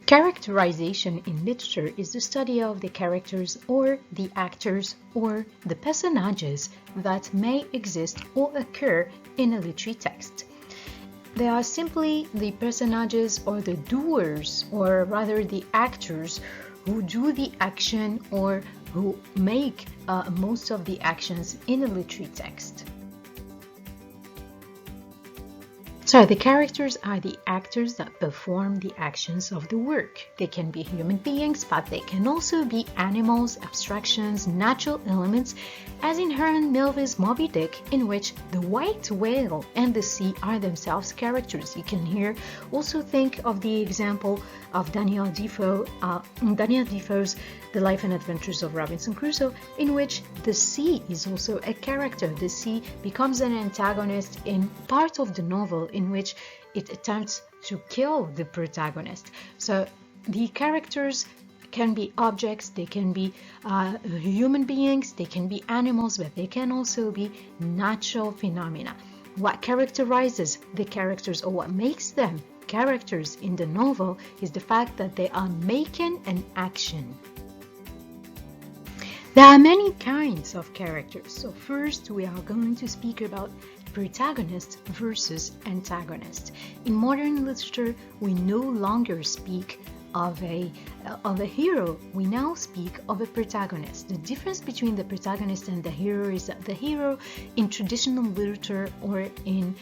Characterization in literature is the study of the characters or the actors or the personages that may exist or occur in a literary text. They are simply the personages or the doers, or rather the actors who do the action or who make most of the actions in a literary text. So the characters are the actors that perform the actions of the work. They can be human beings, but they can also be animals, abstractions, natural elements, as in Herman Melville's Moby Dick, in which the white whale and the sea are themselves characters. You can here also think of the example of Daniel Defoe's The Life and Adventures of Robinson Crusoe, in which the sea is also a character. The sea becomes an antagonist in part of the novel, in which it attempts to kill the protagonist. So the characters can be objects, they can be human beings, they can be animals, but they can also be natural phenomena. What characterizes the characters, or what makes them characters in the novel, is the fact that they are making an action. There are many kinds of characters. So first we are going to speak about protagonist versus antagonist. In modern literature, we no longer speak of a hero. We now speak of a protagonist. The difference between the protagonist and the hero is that the hero in traditional literature or in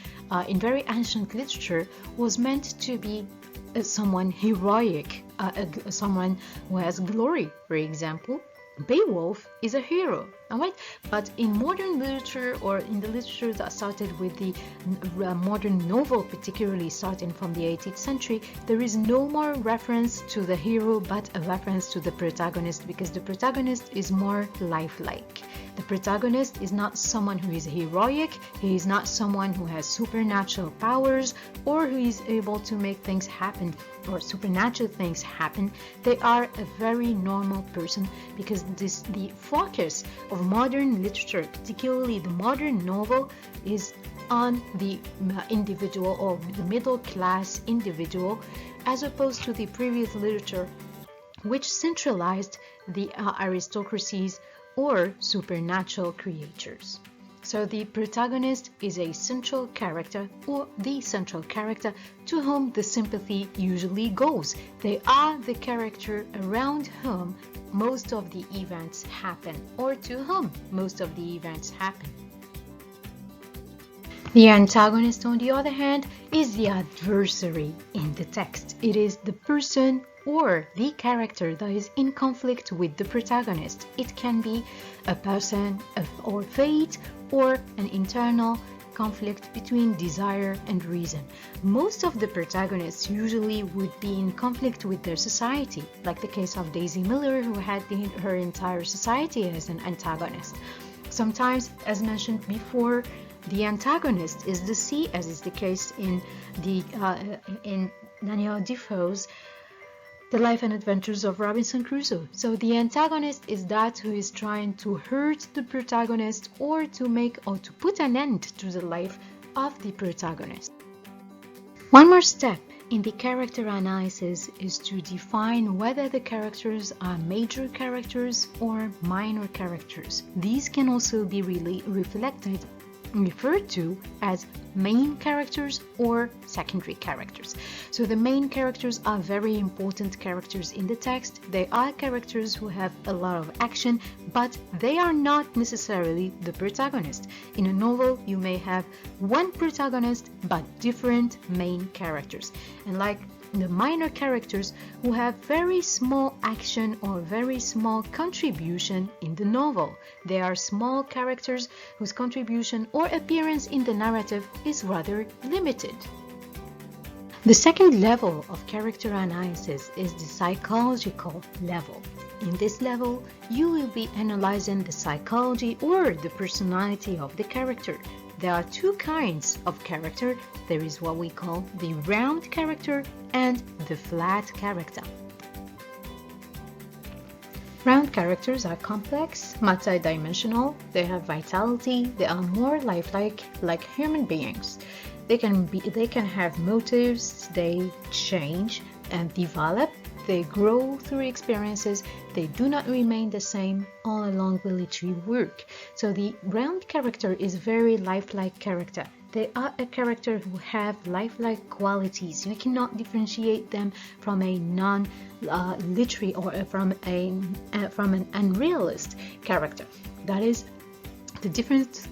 very ancient literature was meant to be someone heroic, someone who has glory. For example, Beowulf is a hero, alright? But in modern literature, or in the literature that started with the modern novel, particularly starting from the 18th century, there is no more reference to the hero but a reference to the protagonist, because the protagonist is more lifelike. The protagonist is not someone who is heroic, he is not someone who has supernatural powers or who is able to make things happen or supernatural things happen. They are a very normal person, because the focus of modern literature, particularly the modern novel, is on the individual or the middle class individual, as opposed to the previous literature, which centralized the aristocracies or supernatural creatures. So the protagonist is a central character, or the central character, to whom the sympathy usually goes. They are the character around whom most of the events happen, or to whom most of the events happen. The antagonist, on the other hand, is the adversary in the text. It is the person or the character that is in conflict with the protagonist. It can be a person or fate, or an internal conflict between desire and reason. Most of the protagonists usually would be in conflict with their society, like the case of Daisy Miller, who had her entire society as an antagonist. Sometimes, as mentioned before, the antagonist is the sea, as is the case in Daniel Defoe's The Life and Adventures of Robinson Crusoe. So the antagonist is that who is trying to hurt the protagonist, or to make or to put an end to the life of the protagonist. One more step in the character analysis is to define whether the characters are major characters or minor characters. These can also be referred to as main characters or secondary characters. So the main characters are very important characters in the text. They are characters who have a lot of action, but they are not necessarily the protagonist. In a novel, you may have one protagonist but different main characters. And like the minor characters who have very small action or very small contribution in the novel. They are small characters whose contribution or appearance in the narrative is rather limited. The second level of character analysis is the psychological level. In this level, you will be analyzing the psychology or the personality of the character. There are two kinds of character. There is what we call the round character and the flat character. Round characters are complex, multidimensional, they have vitality, they are more lifelike, like human beings. They can have motives, they change and develop, They grow through experiences. They do not remain the same all along the literary work. So the round character is a very lifelike character. They are a character who have lifelike qualities. We cannot differentiate them from a non-literary or from an unrealist character. That is the difference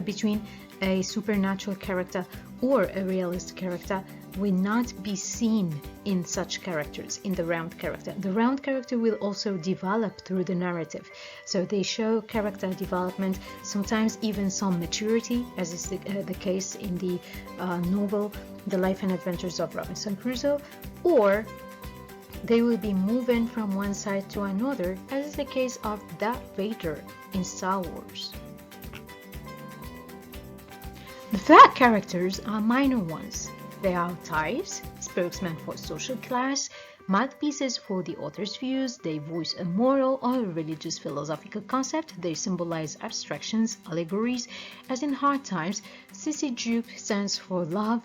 between a supernatural character or a realist character will not be seen in such characters, in the round character. The round character will also develop through the narrative. So they show character development, sometimes even some maturity, as is the case in the novel The Life and Adventures of Robinson Crusoe, or they will be moving from one side to another, as is the case of Darth Vader in Star Wars. The flat characters are minor ones. They are types, spokesmen for social class, mouthpieces for the author's views. They voice a moral or a religious philosophical concept. They symbolize abstractions, allegories, as in Hard Times. Sissy Jupe stands for love,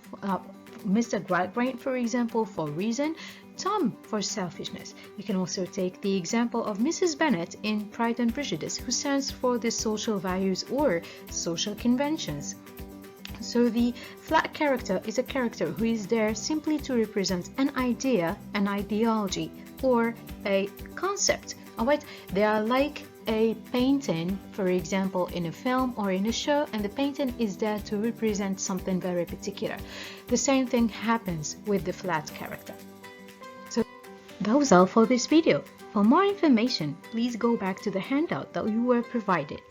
Mr. Gradgrind, for example, for reason, Tom for selfishness. You can also take the example of Mrs. Bennet in Pride and Prejudice, who stands for the social values or social conventions. So the flat character is a character who is there simply to represent an idea, an ideology, or a concept. Alright, they are like a painting, for example, in a film or in a show, and the painting is there to represent something very particular. The same thing happens with the flat character. So that was all for this video. For more information, please go back to the handout that you were provided.